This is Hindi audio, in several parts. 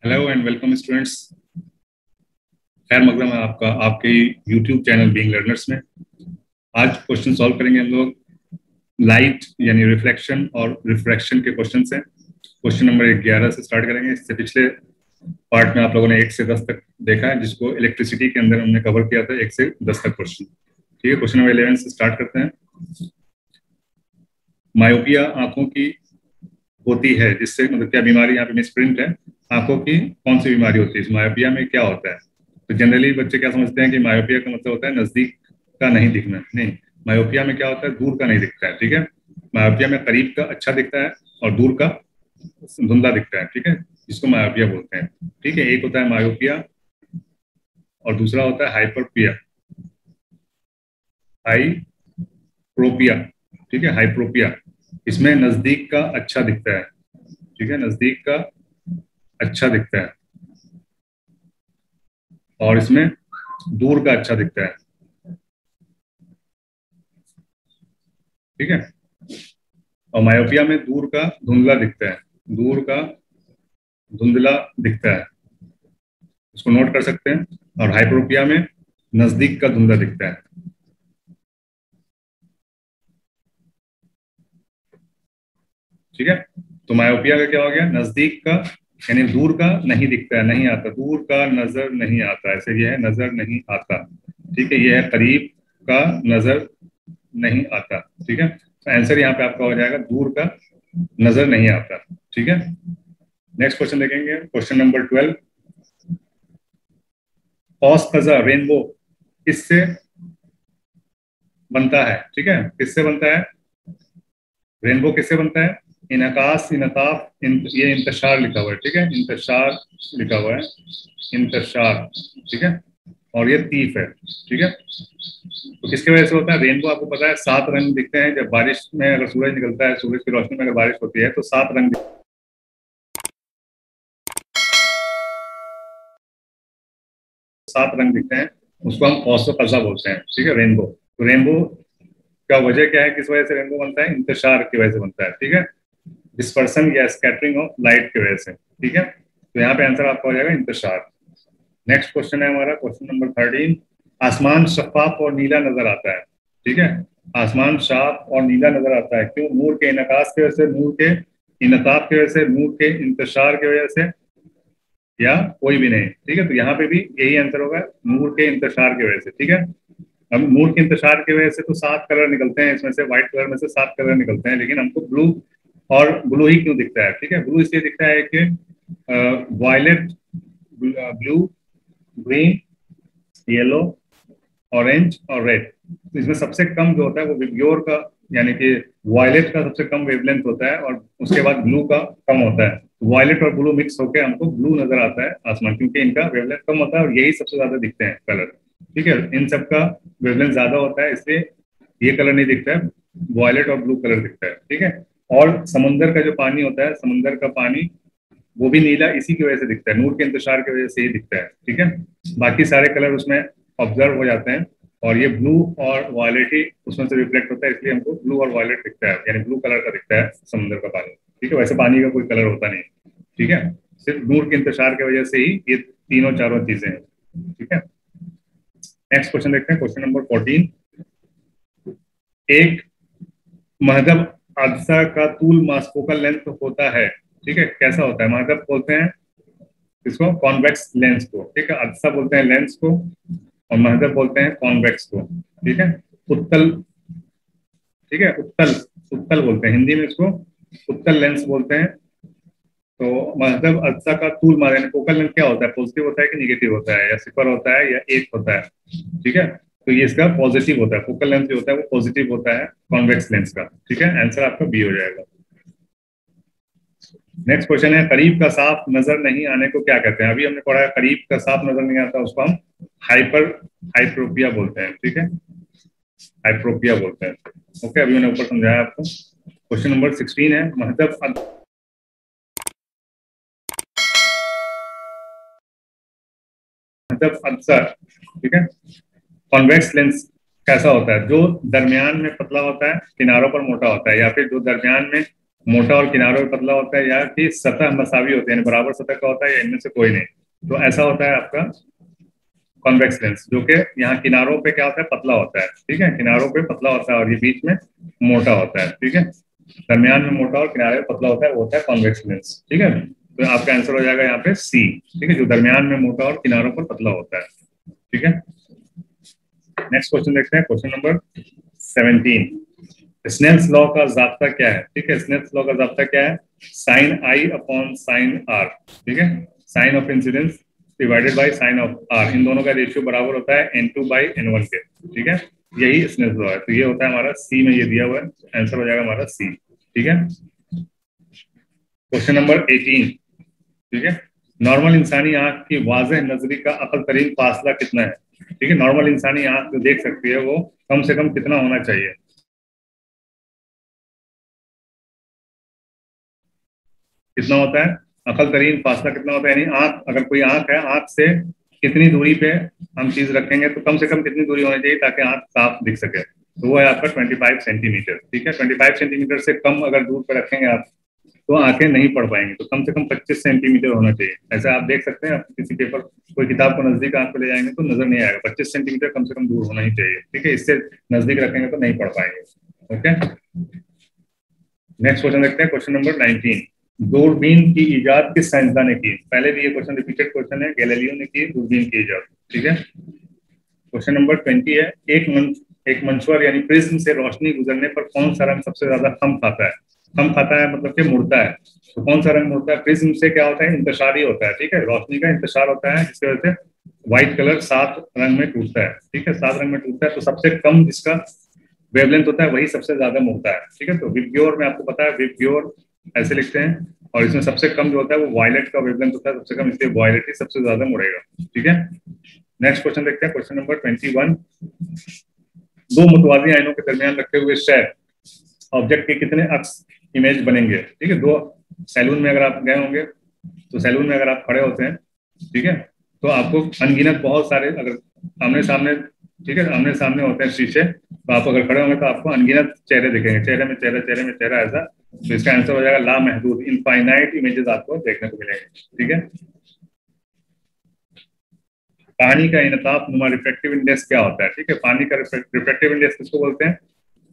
Hello and welcome students. खैर मकदम है आपका आपके यूट्यूब चैनल बीइंग लर्नर्स में। आज क्वेश्चन सॉल्व करेंगे हम लोग। लाइट यानी रिफ्लेक्शन और रिफ्रैक्शन के क्वेश्चन हैं। क्वेश्चन नंबर 11 से स्टार्ट करेंगे। इससे पिछले पार्ट में आप लोगों ने 1 से 10 तक देखा है, जिसको इलेक्ट्रिसिटी के अंदर हमने कवर किया था 1 से 10 तक क्वेश्चन। ठीक है, क्वेश्चन नंबर 11 से स्टार्ट करते हैं। मायोपिया आंखों की होती है, जिससे मतलब क्या बीमारी, यहाँ पे मिसप्रिंट है। आंखों की कौन सी बीमारी होती है, इस मायोपिया में क्या होता है? तो जनरली बच्चे क्या समझते हैं कि मायोपिया का मतलब होता है नजदीक का नहीं दिखना। नहीं, मायोपिया में क्या होता है, दूर का नहीं दिखता है। ठीक है, मायोपिया में करीब का अच्छा दिखता है और दूर का धुंधला दिखता है। ठीक है, जिसको मायोपिया बोलते हैं। ठीक है, एक होता है मायोपिया और दूसरा होता है हाइपरपिया, हाइप्रोपिया। ठीक है, हाइप्रोपिया इसमें नजदीक का अच्छा दिखता है। ठीक है, नजदीक का अच्छा दिखता है और इसमें दूर का अच्छा दिखता है। ठीक है, और मायोपिया में दूर का धुंधला दिखता है, दूर का धुंधला दिखता है, इसको नोट कर सकते हैं। और हाइपरोपिया में नजदीक का धुंधला दिखता है। ठीक है, तो मायोपिया का क्या हो गया, नजदीक का यानी दूर का नहीं दिखता है, नहीं आता, दूर का नजर नहीं आता। ऐसे ये है, नजर नहीं आता। ठीक है, ये है करीब का नजर नहीं आता। ठीक है, तो आंसर यहाँ पे आपका हो जाएगा दूर का नजर नहीं आता। ठीक है, नेक्स्ट क्वेश्चन देखेंगे। Question number 12। कॉस कजा रेनबो किससे बनता है? ठीक है, किससे बनता है? रेनबो किससे बनता है? इनकास, इनकाफ, ये इंतशार लिखा हुआ है। ठीक है, इंतशार लिखा हुआ है, इंतशार। ठीक है, और ये तीफ है। ठीक है, तो किसकी वजह से होता है? रेनबो आपको पता है 7 रंग दिखते हैं जब बारिश में, अगर सूरज निकलता है, सूरज की रोशनी में अगर बारिश होती है तो 7 रंग, 7 रंग दिखते हैं। उसको हम कौसो कजा बोलते हैं। ठीक है, रेनबो। तो रेनबो का वजह क्या है, किस वजह से रेनबो बनता है? इंतशार की वजह से बनता है। ठीक है, डिस्पर्सन या स्कैटरिंग ऑफ लाइट की वजह से। ठीक है, तो यहाँ पे आंसर आपका हो जाएगा इंतशार। नेक्स्ट क्वेश्चन है हमारा क्वेश्चन नंबर 13। आसमान शफाफ और नीला नजर आता है। ठीक है, आसमान साफ और नीला नजर आता है, क्यों? नूर के इनकास की वजह से, नूर के इनताब की वजह से, नूर के इंतशार की वजह से, या कोई भी नहीं। ठीक है, तो यहाँ पे भी यही आंसर होगा, नूर के इंतशार की वजह से। ठीक है, अब नूर के इंतशार की वजह से तो 7 कलर निकलते हैं, इसमें से व्हाइट कलर में से 7 कलर निकलते हैं, लेकिन हमको ब्लू और ब्लू ही क्यों दिखता है? ठीक है, ब्लू इसलिए दिखता है कि violet, blue, green, yellow, orange और रेड, तो इसमें सबसे कम जो होता है वो विब्योर का यानी कि वायलेट का सबसे कम वेवलेंथ होता है, और उसके बाद ब्लू का कम होता है। वायलेट और ब्लू मिक्स होकर हमको ब्लू नजर आता है आसमान, क्योंकि इनका वेवलेंथ कम होता है और यही सबसे ज्यादा दिखते हैं कलर। ठीक है, इन सब का वेवलेंथ ज्यादा होता है, इसलिए ये कलर नहीं दिखता है, वायलेट और ब्लू कलर दिखता है। ठीक है, और समुंदर का जो पानी होता है, समुंदर का पानी वो भी नीला इसी की वजह से दिखता है, नूर के इंतशार की वजह से ही दिखता है। ठीक है, बाकी सारे कलर उसमें ऑब्जर्व हो जाते हैं, और ये ब्लू और वायलेट ही उसमें से रिफ्लेक्ट होता है, इसलिए हमको ब्लू और वायलेट दिखता है, यानी ब्लू कलर का दिखता है समुद्र का पानी। ठीक है, वैसे पानी का कोई कलर होता नहीं। ठीक है, सिर्फ नूर के इंतशार की वजह से ही ये तीनों चारों चीजें हैं। ठीक है, नेक्स्ट क्वेश्चन देखते हैं। Question number 14। एक महदब हादसा का तूल मासफोकल लेंथ होता है। ठीक है, कैसा होता है? महदब बोलते हैं इसको कॉन्वेक्स लेंस को। ठीक है, हादसा बोलते हैं लेंस को, और महदब बोलते हैं कॉन्वेक्स को। ठीक है, उत्तल, ठीक है, उत्तल, उत्तल बोलते हैं हिंदी में इसको, उत्तल लेंस बोलते हैं। तो महदब अज्जा का तूल मारे, फोकल लेंथ क्या होता है? पॉजिटिव होता है कि निगेटिव होता है, या सिफर होता है या एक होता है? ठीक है, तो ये इसका पॉजिटिव होता है, फोकल लेंथ जो होता है वो पॉजिटिव होता है कॉन्वेक्स लेंस का। ठीक है, आंसर आपका बी हो जाएगा। नेक्स्ट क्वेश्चन है, करीब का साफ नजर नहीं आने को क्या कहते हैं? अभी हमने पढ़ा है करीब का साफ नजर नहीं आता, उसको हम हाइपर हाइप्रोपिया बोलते हैं। ठीक है, हाइप्रोपिया बोलते हैं। ओके, अभी मैंने ऊपर समझाया आपको। क्वेश्चन नंबर 16 है, महदब अक्सर। ठीक है, कॉन्वेक्स लेंस कैसा होता है? जो दरमियान में पतला होता है, किनारों पर मोटा होता है, या फिर जो दरमियान में मोटा और किनारों पे पतला होता है, या कि सतह मसावी होती है यानी बराबर सतह का होता है, या इनमें से कोई नहीं। तो ऐसा होता है आपका कॉन्वेक्स लेंस, जो कि यहाँ किनारों पे क्या होता है, पतला होता है, ठीक है, किनारों पे पतला होता है और ये बीच में मोटा होता है, ठीक है। दरमियान में मोटा और किनारे पे पतला होता है, वो होता है कॉन्वेक्स लेंस, ठीक है। तो आपका आंसर हो जाएगा यहाँ पे सी, ठीक है, जो दरमियान में मोटा और किनारों पर पतला होता है, ठीक है। नेक्स्ट क्वेश्चन देखते हैं, क्वेश्चन नंबर 17। स्नेल्स लॉ का जाब्ता क्या है, ठीक है, स्नेल्स लॉ का जाब्ता क्या है, sine i upon sine r, ठीक है, sine of incidence divided by sine of r, इन दोनों का रेशियो बराबर होता है n2 बाई n1 के, ठीक है, यही स्नेल्स लॉ है। तो ये होता है हमारा सी में, ये दिया हुआ है, आंसर हो जाएगा हमारा सी, ठीक है। क्वेश्चन नंबर 18, ठीक है, नॉर्मल इंसानी आंख की वाज़ेह नजरी का अकल तरीन फासला कितना है, ठीक है, नॉर्मल इंसानी आंख जो देख सकती है वो कम से कम कितना होना चाहिए, कितना होता है, अकल तरीन फासला कितना होता है, यानी आंख, अगर कोई आंख है, आंख से कितनी दूरी पे हम चीज रखेंगे तो कम से कम कितनी दूरी होनी चाहिए ताकि आंख साफ दिख सके, तो वो है आपका 25 सेंटीमीटर, ठीक है, 25 सेंटीमीटर से कम अगर दूर पे रखेंगे आप तो आंखें नहीं पढ़ पाएंगी, तो कम से कम 25 सेंटीमीटर होना चाहिए। ऐसा आप देख सकते हैं, आप किसी पेपर, कोई किताब को नजदीक आंख पे ले जाएंगे तो नजर नहीं आएगा, 25 सेंटीमीटर कम से कम दूर होना ही चाहिए, ठीक है, इससे नजदीक रखेंगे तो नहीं पढ़ पाएंगे। ओके, नेक्स्ट क्वेश्चन देखते हैं, क्वेश्चन नंबर 19। दूरबीन की इजाद किस साइंसदान ने की, पहले भी ये क्वेश्चन रिपीटेड क्वेश्चन है, गैलीलियो ने की दूरबीन की इजाद, ठीक है। क्वेश्चन नंबर 20 है, एक मंचवर यानी प्रिज्म से रोशनी गुजरने पर कौन सा रंग सबसे ज्यादा खम खाता है, खम खाता है मतलब कि मुड़ता है, तो कौन सा रंग मुड़ता है, प्रिज्म से क्या होता है, इंतशारी होता है, ठीक है, रोशनी का इंतशार होता है, जिसकी वजह से व्हाइट कलर 7 रंग में टूटता है, ठीक है, 7 रंग में टूटता है, तो सबसे कम जिसका वेवलेंथ होता है वही सबसे ज्यादा मुड़ता है, ठीक है। तो विबग्योर में आपको पता है, विबग्योर ऐसे लिखते हैं, और इसमें सबसे कम जो होता है वो वायलेट का वेवलेंथ होता है सबसे कम, इसलिए वायलेट ही सबसे ज्यादा मुड़ेगा, ठीक है। नेक्स्ट क्वेश्चन देखते हैं, क्वेश्चन नंबर 21। दो मुतवाज़ी आयनों के दरमियान रखे हुए शेयर ऑब्जेक्ट के कितने अक्स इमेज बनेंगे, ठीक है, दो, सैलून में अगर आप गए होंगे तो सैलून में अगर आप खड़े होते हैं, ठीक है, तो आपको अनगिनत बहुत सारे, अगर आमने सामने, ठीक है, आमने सामने होते हैं शीशे, तो आप अगर खड़े होंगे तो आपको अनगिनत चेहरे दिखेंगे, चेहरे में चेहरा, चेहरे में चेहरा, ऐसा, तो इसका आंसर हो जाएगा लामहदूद, इनफाइनाइट इमेजेस आपको देखने को मिलेंगे, ठीक है। पानी का इनताफ नुमा रिफ्रैक्टिव इंडेक्स क्या होता है, ठीक है, पानी का रिफ्रैक्टिव इंडेक्स किसको बोलते हैं,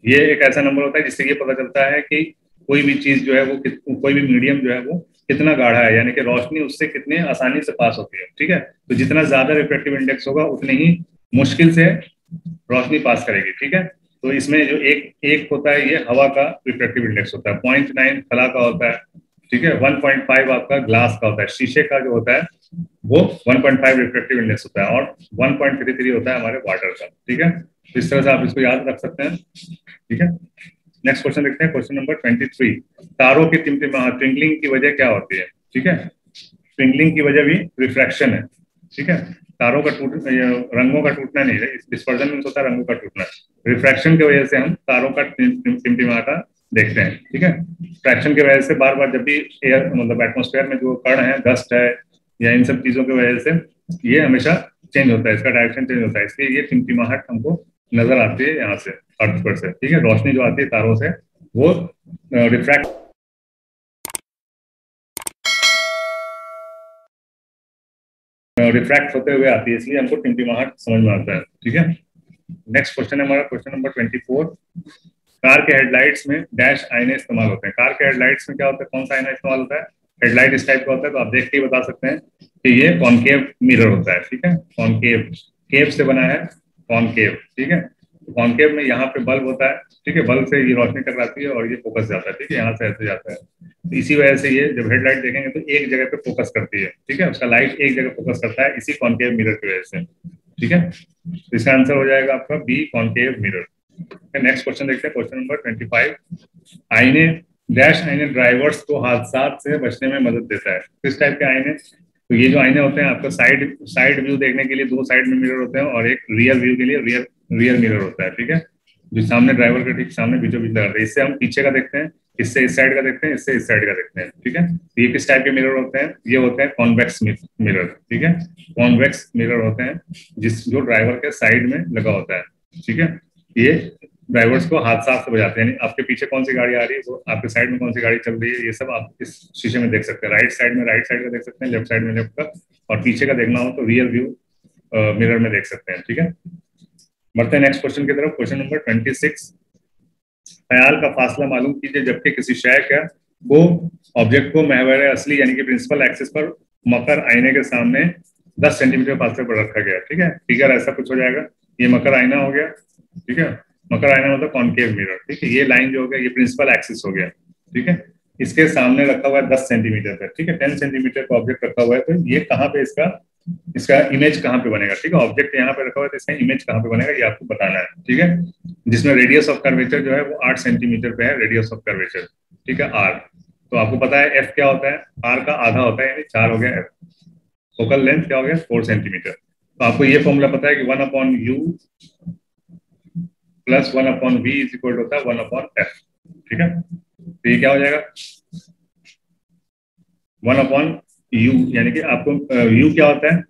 ये एक ऐसा नंबर होता है जिससे ये पता चलता है कि कोई भी चीज जो है वो, कोई भी मीडियम जो है वो कितना गाढ़ा है, यानी कि रोशनी उससे कितने आसानी से पास होती है, ठीक है, तो जितना ज्यादा रिफ्रैक्टिव इंडेक्स होगा उतनी ही मुश्किल से रोशनी पास करेगी, ठीक है। तो इसमें जो एक एक होता है, ये हवा का रिफ्रैक्टिव इंडेक्स होता है, 0.9 खला का होता है, ठीक है, 1.5 आपका ग्लास का होता है, शीशे का जो होता है वो 1.5 रिफ्रैक्टिव इंडेक्स होता है, और 1.33 होता है हमारे वाटर का, ठीक है। तो इस तरह से आप इसको याद रख सकते हैं, ठीक है। नेक्स्ट क्वेश्चन देखते हैं, क्वेश्चन नंबर 23। तारों की टिमटिमाहट, ट्विंकलिंग की वजह क्या होती है, ठीक है, ट्विंकलिंग की वजह भी रिफ्रैक्शन है, ठीक है, तारों का रंगों का टूटना नहीं है, डिस्पर्जन में होता है रंगों का टूटना, रिफ्रैक्शन की वजह से हम तारों का टिमटिमाहट देखते हैं, ठीक है। फ्रैक्शन की वजह से बार बार जब भी एयर, मतलब एटमोस्फेयर में जो कण है, डस्ट है, या इन सब चीजों की वजह से ये हमेशा चेंज होता है, इसका डायरेक्शन चेंज होता है, इसलिए ये टिमटिमाहट हमको नजर आती है यहाँ से, अर्थ पर से, ठीक है, रोशनी जो आती है तारों से वो रिफ्रैक्ट रिफ्रैक्ट होते हुए आती है, इसलिए हमको टिमटिमाहट समझ में आता है, ठीक है। नेक्स्ट क्वेश्चन है हमारा, क्वेश्चन नंबर 24। कार के हेडलाइट्स में डैश आईने इस्तेमाल होते हैं, कार के हेडलाइट्स में क्या होता है, कौन सा आईना इस्तेमाल होता है, हेडलाइट इस टाइप का होता है, तो आप देख के ही बता सकते हैं कि ये कॉनकेव मिरर होता है, ठीक है, कॉनकेव, केव से बना है, कॉनकेव, ठीक है, कॉनकेव में यहाँ पे बल्ब होता है, ठीक है, बल्ब से ये रोशनी टकराती है और ये फोकस जाता है, ठीक है, यहाँ से ऐसे जाता है, तो इसी वजह से ये जब हेडलाइट देखेंगे तो एक जगह पे फोकस करती है, ठीक है, उसका लाइट एक जगह फोकस करता है, इसी कॉनकेव मिरर की वजह से, ठीक है। तो इसका आंसर हो जाएगा आपका B, concave mirror. Next question देखते हैं, क्वेश्चन नंबर 25। आईने डैश आईने ड्राइवर्स को हादसा से बचने में मदद देता है, किस टाइप के आईने, तो ये जो आईने होते हैं आपका साइड साइड व्यू देखने के लिए दो साइड में मिरर होते हैं, और एक रियर व्यू के लिए रियर रियर मिरर होता है, ठीक है, जो सामने ड्राइवर के ठीक सामने बीचों बीच लगाते हैं, इससे हम पीछे का देखते हैं, इससे इस साइड का देखते हैं, इससे इस साइड का देखते हैं, ठीक है। तो ये किस टाइप के मिरर होते हैं, ये होते हैं कॉन्वेक्स मिरर, ठीक है, कॉन्वेक्स मिरर होते हैं जिस जो ड्राइवर के साइड में लगा होता है, ठीक है। ये ड्राइवर्स को हादसा से बचाते हैं, यानी आपके पीछे कौन सी गाड़ी आ रही है, वो आपके साइड में कौन सी गाड़ी चल रही है, ये सब आप इस शीशे में देख सकते हैं। राइट साइड में राइट साइड का देख सकते हैं, लेफ्ट साइड में लेफ्ट का, और पीछे का देखना हो तो रियर व्यू मिरर में देख सकते हैं। ठीक है, बढ़ते हैं नेक्स्ट क्वेश्चन की तरफ। क्वेश्चन नंबर 26, ख्याल का फासला मालूम कीजिए जबकि किसी शय का को ऑब्जेक्ट को महवर असली यानी कि प्रिंसिपल एक्सिस पर मकर आईने के सामने 10 सेंटीमीटर फासले पर रखा गया। ठीक है, फिगर ऐसा कुछ हो जाएगा, ये मकर आईना हो गया। ठीक है, मकर आईना मतलब कॉनकेव मिरर। ठीक है, ये लाइन जो हो गया ये प्रिंसिपल एक्सिस हो गया। ठीक है, इसके सामने रखा हुआ है 10 सेंटीमीटर पर। ठीक है, 10 सेंटीमीटर का ऑब्जेक्ट रखा हुआ है, तो ये कहाँ पे इसका इसका इमेज कहाँ पे बनेगा। ठीक है, ऑब्जेक्ट यहाँ पे रखा हुआ है तो इसका इमेज कहाँ पे बनेगा ये आपको बताना है। ठीक है, जिसमें रेडियस ऑफ कर्वेचर जो है वो 8 सेंटीमीटर पे है, रेडियस ऑफ कर्वेचर। ठीक है, आर, तो आपको पता है एफ क्या होता है, आर का आधा होता है, यानी 4 हो गया एफ। फोकल लेंथ क्या हो गया 4 सेंटीमीटर। तो आपको ये फॉर्मूला पता है कि 1/u plus 1/v is equal होता है 1/f। ठीक है, तो ये क्या हो जाएगा 1/u, यानी कि आपको u क्या होता है,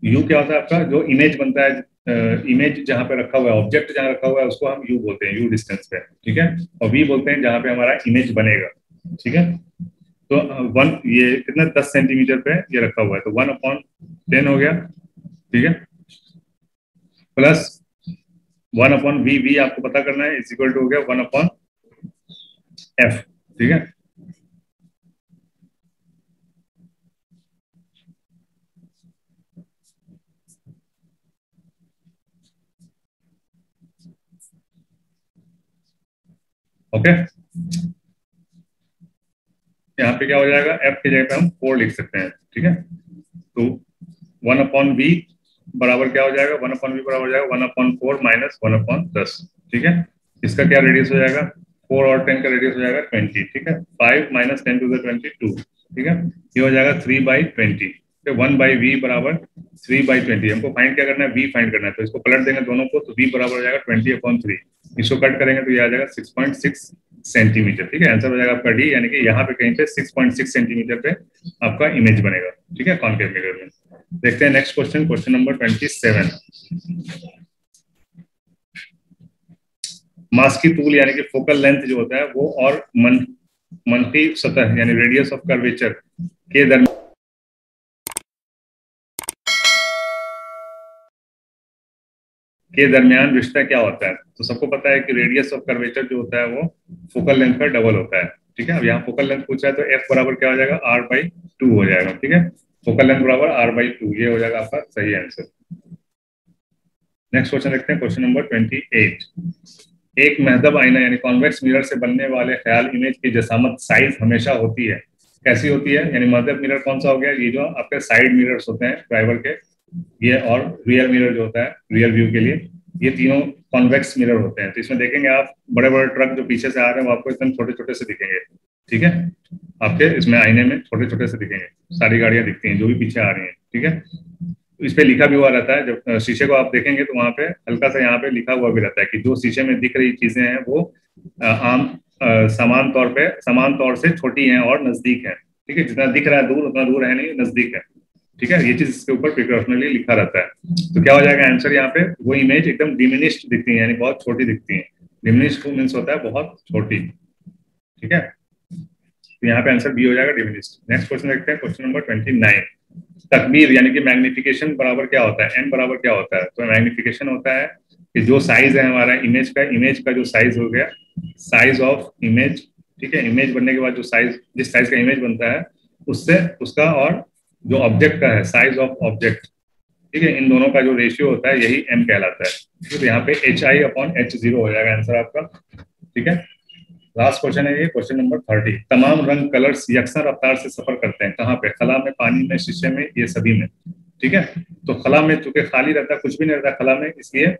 u क्या होता है आपका जो इमेज बनता है, इमेज जहां पे रखा हुआ है, ऑब्जेक्ट जहां रखा हुआ है उसको हम u बोलते हैं, u डिस्टेंस पे। ठीक है, और v बोलते हैं जहां पे हमारा इमेज बनेगा। ठीक है, तो वन ये कितना 10 सेंटीमीटर पे ये रखा हुआ है, तो 1/10 हो गया। ठीक है, प्लस 1/v, v आपको पता करना है, इज इक्वल टू हो गया 1/f। ठीक है, ओके, यहाँ पे क्या हो जाएगा f की जगह पे हम 4 लिख सकते हैं। ठीक है, तो 1/v बराबर क्या हो जाएगा, 1/v बराबर हो जाएगा 1/4 माइनस 1/10। ठीक है, इसका क्या रेडियस हो जाएगा, 4 और 10 का रेडियस हो जाएगा 20। ठीक है, 5 माइनस 10 टू द 22। ठीक है, ये हो जाएगा 3/20। तो 1/v बराबर 3/20। हमको फाइंड क्या करना है, v फाइंड करना है, तो इसको पलट देंगे दोनों को, तो v बराबर हो जाएगा 20/3। इसको कट करेंगे तो ये आ जाएगा 6.6 सेंटीमीटर। ठीक है, आंसर हो जाएगा आपका डी, यानी कि यहाँ पे कहीं पे 6.6 सेंटीमीटर पे आपका इमेज बनेगा। ठीक है, कॉनकेव मिरर में। देखते हैं नेक्स्ट क्वेश्चन, क्वेश्चन नंबर 27, मास की तूल यानी कि फोकल लेंथ जो होता है वो और मनफी सतह यानी रेडियस ऑफ कर्वेचर के दरमियान रिश्ता क्या होता है। तो सबको पता है कि रेडियस ऑफ कर्वेचर जो होता है वो फोकल लेंथ का डबल होता है। ठीक है, अब यहाँ फोकल लेंथ पूछा है तो एफ बराबर क्या हो जाएगा r/2 हो जाएगा। ठीक है, फोकल लेंथ बराबर r/2, ये हो जाएगा आपका सही आंसर। नेक्स्ट क्वेश्चन देखते हैं, क्वेश्चन नंबर 28, एक महदब आईना यानी कॉन्वेक्स मिरर से बनने वाले ख्याल इमेज की जसामत साइज हमेशा होती है, कैसी होती है, यानी महदब मिरर कौन सा हो गया, ये जो आपके साइड मिरर्स होते हैं ड्राइवर के, ये, और रियर मिरर जो होता है रियर व्यू के लिए, ये तीनों कॉन्वेक्स मिरर होते हैं। तो इसमें देखेंगे आप बड़े बड़े ट्रक जो पीछे से आ रहे हैं वो आपको एकदम छोटे छोटे से दिखेंगे। ठीक है, आपके इसमें आईने में छोटे छोटे से दिखेंगे, सारी गाड़ियां दिखती हैं जो भी पीछे आ रही हैं। ठीक है, इस पे लिखा भी हुआ रहता है, जब शीशे को आप देखेंगे तो वहां पे हल्का सा यहाँ पे लिखा हुआ भी रहता है कि जो शीशे में दिख रही चीजें हैं वो आम समान तौर से छोटी हैं और नजदीक है। ठीक है, जितना दिख रहा है दूर उतना दूर है नहीं, नजदीक है। ठीक है, ये चीज इसके ऊपर प्रिकॉशनली लिखा रहता है। तो क्या हो जाएगा आंसर, यहाँ पे वो इमेज एकदम डिमिनिश्ड दिखती है, यानी बहुत छोटी दिखती है। डिमिनिश्ड मीन्स होता है बहुत छोटी। ठीक है, तो यहाँ पे आंसर बी हो जाएगा, डिमिनिश्ड। नेक्स्ट क्वेश्चन देखते हैं, क्वेश्चन नंबर 29, तकबीर यानी कि मैग्निफिकेशन बराबर क्या होता है, एन बराबर क्या होता है। तो मैग्निफिकेशन होता है कि जो साइज है हमारा इमेज का जो साइज हो गया, साइज ऑफ इमेज। ठीक है, इमेज बनने के बाद जो साइज, जिस साइज का इमेज बनता है उससे उसका, और जो ऑब्जेक्ट का है साइज ऑफ ऑब्जेक्ट। ठीक है, इन दोनों का जो रेशियो होता है यही एम कहलाता है। तो यहाँ पे HI/H0 हो जाएगा आंसर आपका। ठीक है, लास्ट क्वेश्चन है ये, क्वेश्चन नंबर 30, तमाम रंग कलर्स यकसा रफ्तार से सफर करते हैं, कहाँ पे, खला में, पानी में, शीशे में, ये सभी में। ठीक है, तो खला में चूंकि खाली रहता है, कुछ भी नहीं रहता खला में, इसलिए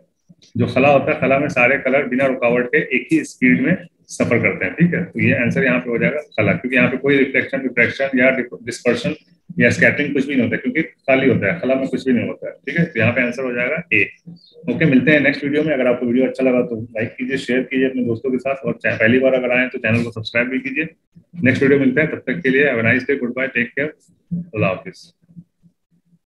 जो खला होता है, खला में सारे कलर बिना रुकावट के एक ही स्पीड में सफर करते हैं। ठीक है, तो ये आंसर यहाँ पे हो जाएगा खला, क्योंकि यहाँ पे कोई रिफ्लेक्शन रिफ्रैक्शन या डिस्पर्शन या स्कैटरिंग कुछ भी नहीं होता, क्योंकि खाली होता है, खला में कुछ भी नहीं होता है। ठीक है, तो यहाँ पे आंसर हो जाएगा ए। ओके, मिलते हैं नेक्स्ट वीडियो में। अगर आपको वीडियो अच्छा लगा तो लाइक कीजिए, शेयर कीजिए अपने दोस्तों के साथ, और पहली बार अगर आए तो चैनल को सब्सक्राइब भी कीजिए। नेक्स्ट वीडियो मिलते हैं, तब तक के लिए have a nice day, goodbye, take care, अल्लाह हाफिज।